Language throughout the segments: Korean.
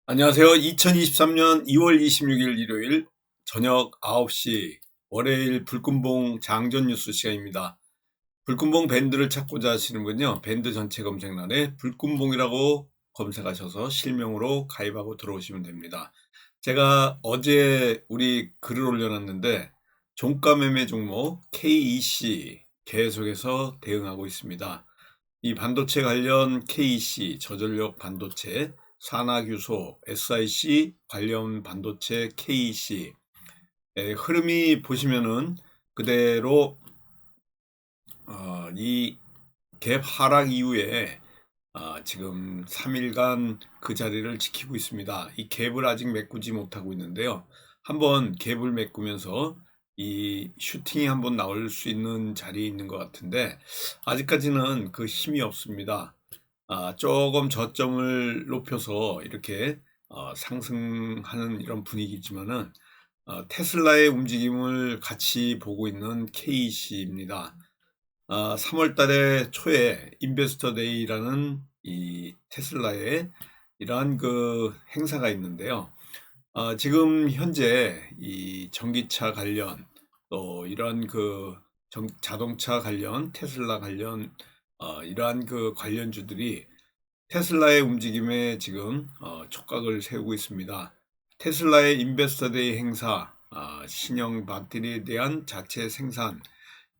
안녕하세요. 2023년 2월 26일 일요일 저녁 9시 월요일 불금봉 장전 뉴스 시간입니다. 불금봉 밴드를 찾고자 하시는군요. 밴드 전체 검색란에 불금봉이라고 검색하셔서 실명으로 가입하고 들어오시면 됩니다. 제가 어제 우리 글을 올려놨는데 종가 매매 종목 KEC 계속해서 대응하고 있습니다. 이 반도체 관련 KEC 저전력 반도체, 산화규소, SiC 관련 반도체 KEC 흐름이 보시면은 그대로 이 갭 하락 이후에 지금 3일간 그 자리를 지키고 있습니다. 이 갭을 아직 메꾸지 못하고 있는데요. 한번 갭을 메꾸면서 이 슈팅이 한번 나올 수 있는 자리에 있는 것 같은데 아직까지는 그 힘이 없습니다. 조금 저점을 높여서 이렇게 상승하는 이런 분위기지만은 테슬라의 움직임을 같이 보고 있는 KC입니다. 3월 달에 초에 인베스터 데이라는 이 테슬라의 이러한 그 행사가 있는데요. 지금 현재 이 전기차 관련 또 이러한 그 자동차 관련 테슬라 관련 이러한 그 관련주들이 테슬라의 움직임에 지금 촉각을 세우고 있습니다. 테슬라의 인베스터 데이 행사, 신형 배터리에 대한 자체 생산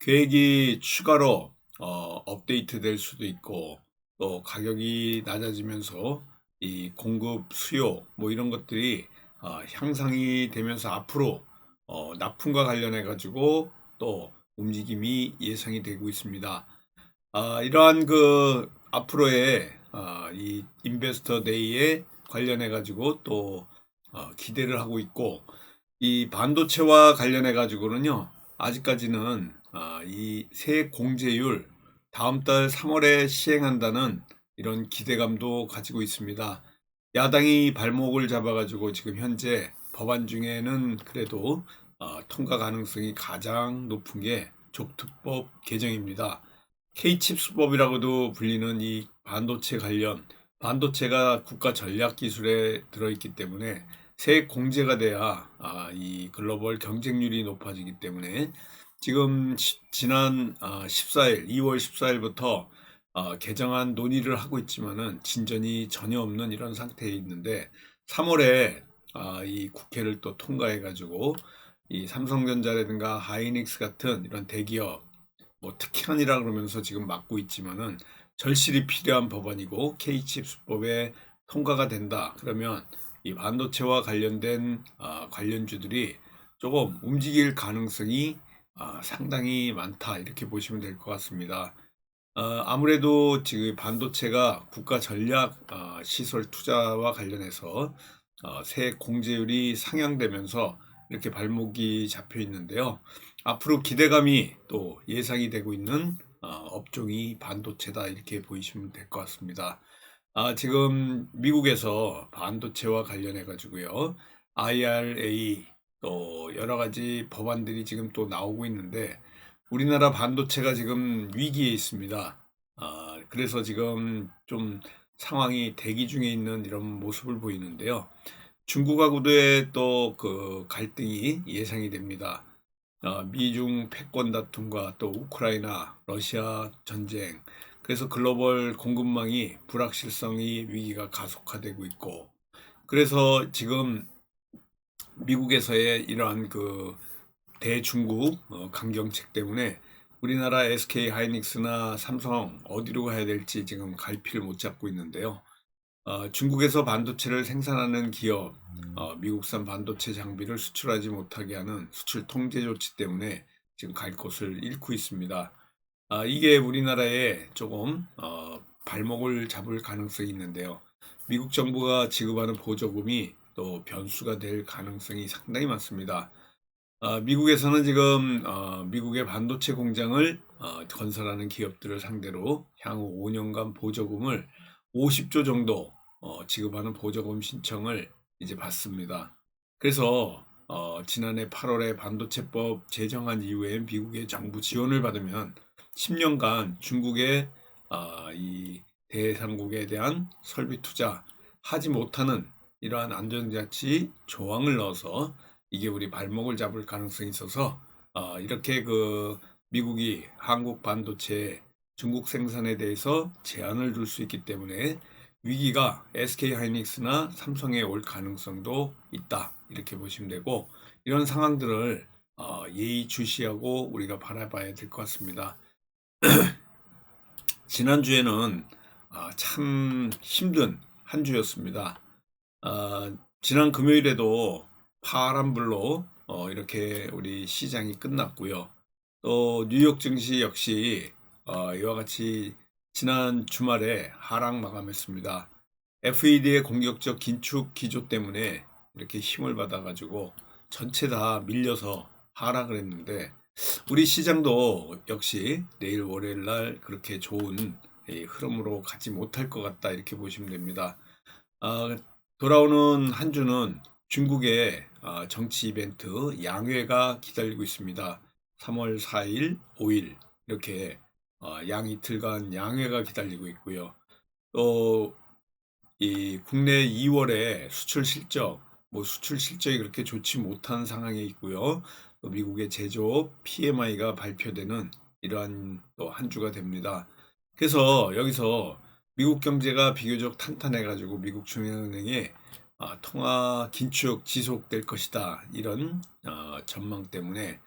계획이 추가로 업데이트 될 수도 있고 또 가격이 낮아지면서 이 공급 수요 뭐 이런 것들이 향상이 되면서 앞으로 납품과 관련해 가지고 또 움직임이 예상이 되고 있습니다. 이러한 그 앞으로의 이 인베스터 데이에 관련해 가지고 또 기대를 하고 있고 이 반도체와 관련해 가지고는요 아직까지는 이 새 공제율 다음 달 3월에 시행한다는 이런 기대감도 가지고 있습니다. 야당이 발목을 잡아가지고 지금 현재 법안 중에는 그래도 통과 가능성이 가장 높은 게 족특법 개정입니다. K칩스법이라고도 불리는 이 반도체 관련 반도체가 국가 전략 기술에 들어있기 때문에 새 공제가 돼야 이 글로벌 경쟁률이 높아지기 때문에 지금 지난 14일, 2월 14일부터 개정안 논의를 하고 있지만은 진전이 전혀 없는 이런 상태에 있는데 3월에 이 국회를 또 통과해 가지고 이 삼성전자라든가 하이닉스 같은 이런 대기업 뭐 특혜안이라 그러면서 지금 막고 있지만은 절실히 필요한 법안이고 K칩스법에 통과가 된다. 그러면 이 반도체와 관련된 관련주들이 조금 움직일 가능성이 상당히 많다. 이렇게 보시면 될 것 같습니다. 아무래도 지금 반도체가 국가 전략 시설 투자와 관련해서 새 공제율이 상향되면서 이렇게 발목이 잡혀 있는데요. 앞으로 기대감이 또 예상이 되고 있는 업종이 반도체다 이렇게 보시면 될 것 같습니다. 지금 미국에서 반도체와 관련해 가지고요. IRA 또 여러 가지 법안들이 지금 또 나오고 있는데 우리나라 반도체가 지금 위기에 있습니다. 그래서 지금 좀 상황이 대기 중에 있는 이런 모습을 보이는데요. 중국하고도의 또 그 갈등이 예상이 됩니다. 미중 패권 다툼과 또 우크라이나, 러시아 전쟁, 그래서 글로벌 공급망이 불확실성이 위기가 가속화되고 있고, 그래서 지금 미국에서의 이러한 그 대중국 강경책 때문에 우리나라 SK 하이닉스나 삼성 어디로 가야 될지 지금 갈피를 못 잡고 있는데요. 중국에서 반도체를 생산하는 기업, 미국산 반도체 장비를 수출하지 못하게 하는 수출 통제 조치 때문에 지금 갈 곳을 잃고 있습니다. 이게 우리나라에 조금 발목을 잡을 가능성이 있는데요. 미국 정부가 지급하는 보조금이 또 변수가 될 가능성이 상당히 많습니다. 미국에서는 지금 미국의 반도체 공장을 건설하는 기업들을 상대로 향후 5년간 보조금을 50조 정도 지급하는 보조금 신청을 이제 받습니다. 그래서 지난해 8월에 반도체법 제정한 이후에 미국의 정부 지원을 받으면 10년간 중국의 이 대상국에 대한 설비 투자 하지 못하는 이러한 안전장치 조항을 넣어서 이게 우리 발목을 잡을 가능성이 있어서 이렇게 그 미국이 한국 반도체 중국 생산에 대해서 제한을 둘 수 있기 때문에 위기가 SK 하이닉스나 삼성에 올 가능성도 있다. 이렇게 보시면 되고 이런 상황들을 예의주시하고 우리가 바라봐야 될 것 같습니다. 지난주에는 참 힘든 한 주였습니다. 지난 금요일에도 파란불로 이렇게 우리 시장이 끝났고요. 또 뉴욕 증시 역시 이와 같이 지난 주말에 하락 마감했습니다. FED의 공격적 긴축 기조 때문에 이렇게 힘을 받아가지고 전체 다 밀려서 하락을 했는데 우리 시장도 역시 내일 월요일 날 그렇게 좋은 흐름으로 가지 못할 것 같다 이렇게 보시면 됩니다. 돌아오는 한 주는 중국의 정치 이벤트 양회가 기다리고 있습니다. 3월 4일, 5일 이렇게 양 이틀간 양회가 기다리고 있고요. 또 이 국내 2월에 수출 실적, 수출 실적이 그렇게 좋지 못한 상황에 있고요. 또 미국의 제조업 PMI가 발표되는 이러한 또 한 주가 됩니다. 그래서 여기서 미국 경제가 비교적 탄탄해가지고 미국 중앙은행의 통화 긴축 지속될 것이다. 이런 전망 때문에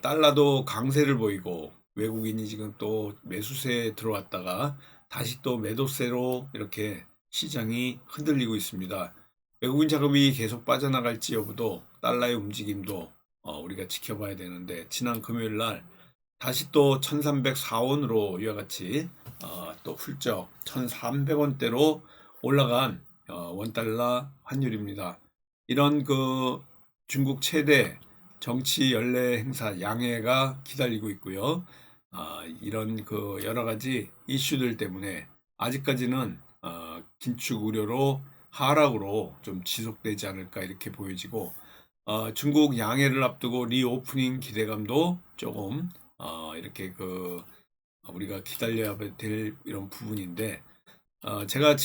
달러도 강세를 보이고 외국인이 지금 또 매수세에 들어왔다가 다시 또 매도세로 이렇게 시장이 흔들리고 있습니다. 외국인 자금이 계속 빠져나갈지 여부도 달러의 움직임도 우리가 지켜봐야 되는데 지난 금요일 날 다시 또 1304원으로 이와 같이 또 훌쩍 1300원대로 올라간 원달러 환율입니다. 이런 그 중국 최대 정치 연례 행사 양해가 기다리고 있고요. 이런 그 여러 가지 이슈들 때문에 아직까지는 긴축 우려로 하락으로 좀 지속되지 않을까 이렇게 보여지고 중국 양해를 앞두고 리오프닝 기대감도 조금 이렇게 그 우리가 기다려야 될 이런 부분인데 제가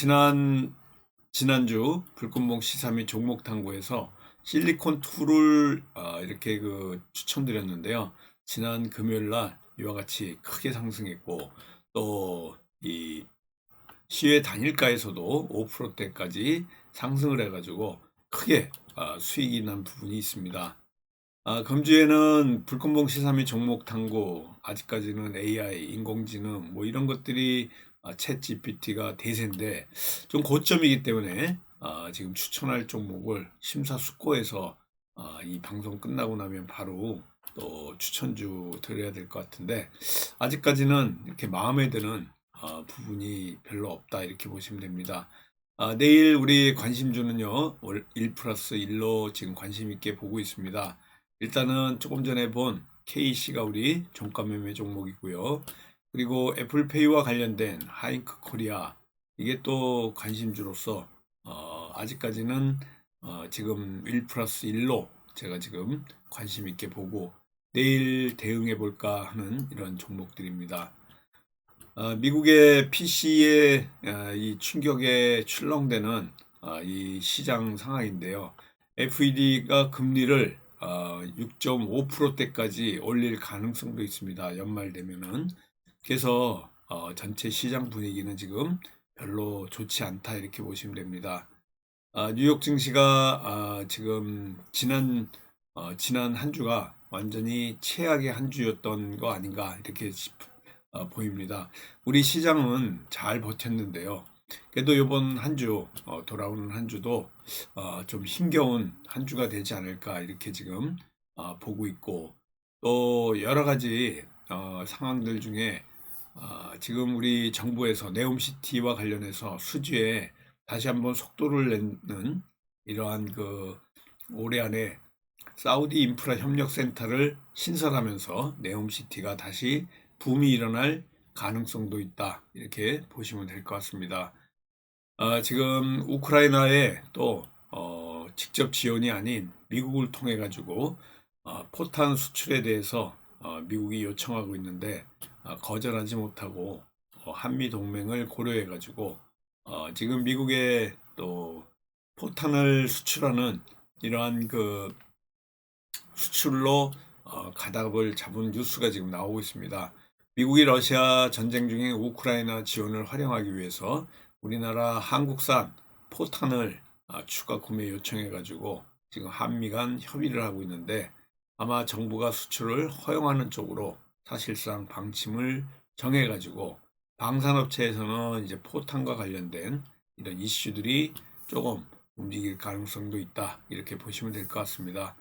지난주 불꽃봉 시사 및 종목 탐구에서 실리콘2를 이렇게 그 추천드렸는데요. 지난 금요일 날 이와 같이 크게 상승했고 또 이 시외 단일가에서도 5%대까지 상승을 해가지고 크게 수익이 난 부분이 있습니다. 금주에는 불꽃봉 시사 및 종목 탐구 아직까지는 AI, 인공지능 이런 것들이 챗 GPT가 대세인데 좀 고점이기 때문에 지금 추천할 종목을 심사숙고해서 이 방송 끝나고 나면 바로 또 추천주 드려야 될 것 같은데 아직까지는 이렇게 마음에 드는 부분이 별로 없다 이렇게 보시면 됩니다. 내일 우리 관심주는요 1+1로 지금 관심 있게 보고 있습니다. 일단은 조금 전에 본 KC가 우리 종가 매매 종목이고요. 그리고 애플페이와 관련된 하잉크 코리아 이게 또 관심주로서 아직까지는 지금 1+1로 제가 지금 관심 있게 보고 내일 대응해 볼까 하는 이런 종목들입니다. 미국의 PC의 이 충격에 출렁대는 이 시장 상황인데요. FED가 금리를 6.5%대까지 올릴 가능성도 있습니다. 연말 되면은. 그래서 전체 시장 분위기는 지금 별로 좋지 않다 이렇게 보시면 됩니다. 뉴욕 증시가 지금 지난 한 주가 완전히 최악의 한 주였던 거 아닌가 이렇게 보입니다. 우리 시장은 잘 버텼는데요. 그래도 이번 한 주, 돌아오는 한 주도 좀 힘겨운 한 주가 되지 않을까 이렇게 지금 보고 있고 또 여러 가지 상황들 중에 지금 우리 정부에서 네옴시티와 관련해서 수주에 다시 한번 속도를 내는 이러한 그 올해 안에 사우디 인프라 협력센터를 신설하면서 네옴시티가 다시 붐이 일어날 가능성도 있다 이렇게 보시면 될 것 같습니다. 지금 우크라이나에 또 직접 지원이 아닌 미국을 통해 가지고 포탄 수출에 대해서 미국이 요청하고 있는데 거절하지 못하고 한미 동맹을 고려해 가지고 지금 미국의 또 포탄을 수출하는 이러한 그 수출로 가닥을 잡은 뉴스가 지금 나오고 있습니다. 미국이 러시아 전쟁 중인 우크라이나 지원을 활용하기 위해서 우리나라 한국산 포탄을 추가 구매 요청해 가지고 지금 한미 간 협의를 하고 있는데, 아마 정부가 수출을 허용하는 쪽으로 사실상 방침을 정해 가지고 방산업체에서는 이제 포탄과 관련된 이런 이슈들이 조금 움직일 가능성도 있다, 이렇게 보시면 될 것 같습니다.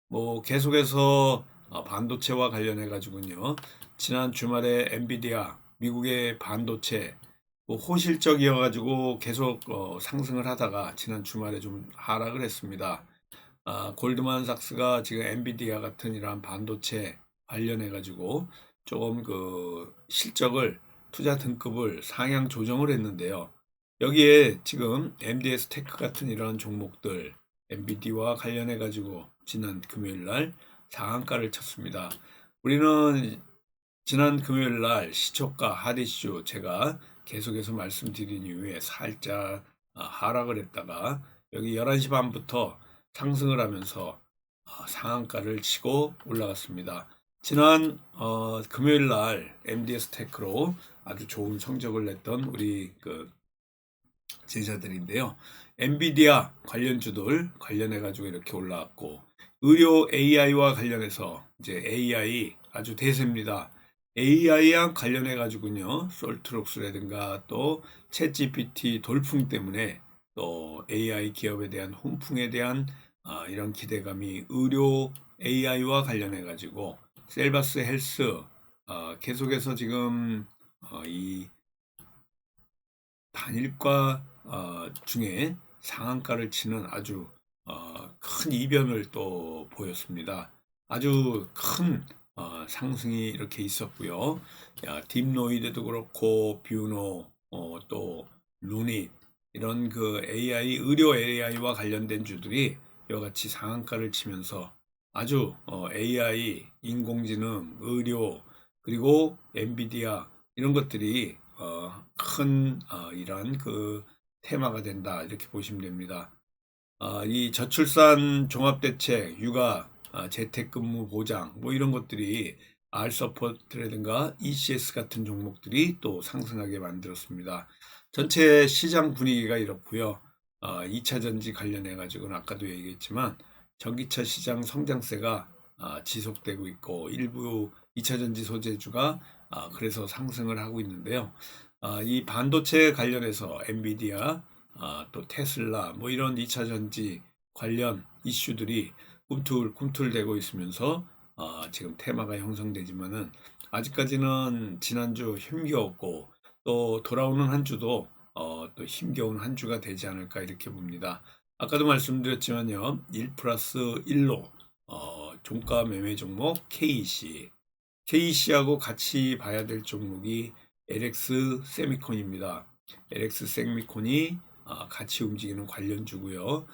뭐 계속해서 반도체와 관련해 가지고는요, 지난 주말에 엔비디아 미국의 반도체 뭐 호실적이어 가지고 계속 상승을 하다가 지난 주말에 좀 하락을 했습니다. 골드만삭스가 지금 엔비디아 같은 이러한 반도체 관련해 가지고 조금 그 실적을, 투자 등급을 상향 조정을 했는데요. 여기에 지금 MDS 테크 같은 이러한 종목들 엔비디아와 관련해 가지고 지난 금요일 날 상한가를 쳤습니다. 우리는 지난 금요일 날 시초가 핫이슈 제가 계속해서 말씀드린 이후에 살짝 하락을 했다가 여기 11시 반부터 상승을 하면서 상한가를 치고 올라갔습니다. 지난 금요일 날 MDS 테크로 아주 좋은 성적을 냈던 우리 그 제자들인데요. 엔비디아 관련주들 관련해 가지고 이렇게 올라왔고, 의료 AI와 관련해서 이제 AI 아주 대세입니다. AI와 관련해 가지고요, 솔트록스라든가 또 챗GPT 돌풍 때문에 또 AI 기업에 대한 훈풍에 대한 이런 기대감이 의료 AI와 관련해 가지고 셀바스 헬스 계속해서 지금 이 단일과 중에 상한가를 치는 아주 큰 이변을 또 보였습니다. 아주 큰 상승이 이렇게 있었고요. 딥노이드도 그렇고 뷰노, 또 루닛, 이런 그 AI, 의료 AI와 관련된 주들이 이와 같이 상한가를 치면서 아주 AI, 인공지능, 의료, 그리고 엔비디아 이런 것들이 큰 이런 그 테마가 된다, 이렇게 보시면 됩니다. 이 저출산 종합대책, 육아, 재택근무 보장 뭐 이런 것들이 R서포트라든가 ECS 같은 종목들이 또 상승하게 만들었습니다. 전체 시장 분위기가 이렇고요. 2차 전지 관련해 가지고는 아까도 얘기했지만 전기차 시장 성장세가 지속되고 있고, 일부 2차 전지 소재주가 그래서 상승을 하고 있는데요. 이 반도체 관련해서 엔비디아, 또 테슬라 뭐 이런 2차 전지 관련 이슈들이 꿈틀꿈틀대고 있으면서 지금 테마가 형성되지만은 아직까지는 지난주 힘겨웠고, 또 돌아오는 한 주도 또 힘겨운 한 주가 되지 않을까, 이렇게 봅니다. 아까도 말씀드렸지만요, 1 플러스 1로 종가 매매 종목 KEC하고 같이 봐야 될 종목이 LX 세미콘입니다. LX 세미콘이 같이 움직이는 관련주고요.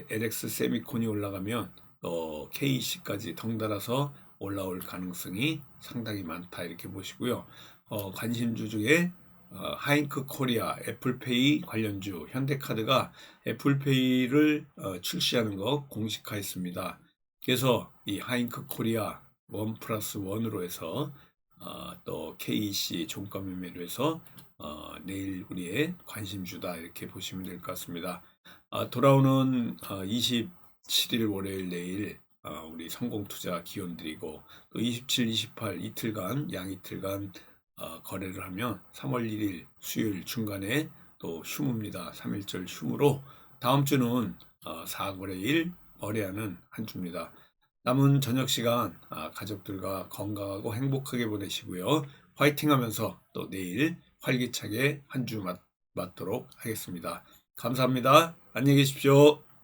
LX 세미콘이 올라가면 또 KEC까지 덩달아서 올라올 가능성이 상당히 많다, 이렇게 보시고요. 관심주 중에 하잉크 코리아, 애플페이 관련주, 현대카드가 애플페이를 출시하는 거 공식화했습니다. 그래서 이 하잉크 코리아 1 플러스 1으로 해서 또 KEC 종가 매매로 해서 내일 우리의 관심주다, 이렇게 보시면 될 것 같습니다. 돌아오는 27일 월요일 내일 우리 성공투자 기원드리고, 또 27, 28 이틀간 양이틀간 거래를 하면 3월 1일 수요일 중간에 또 휴무입니다. 3일절 휴무로 다음 주는 4거래일 거래하는 한 주입니다. 남은 저녁 시간 가족들과 건강하고 행복하게 보내시고요. 화이팅 하면서 또 내일 활기차게 한 주 맞도록 하겠습니다. 감사합니다. 안녕히 계십시오.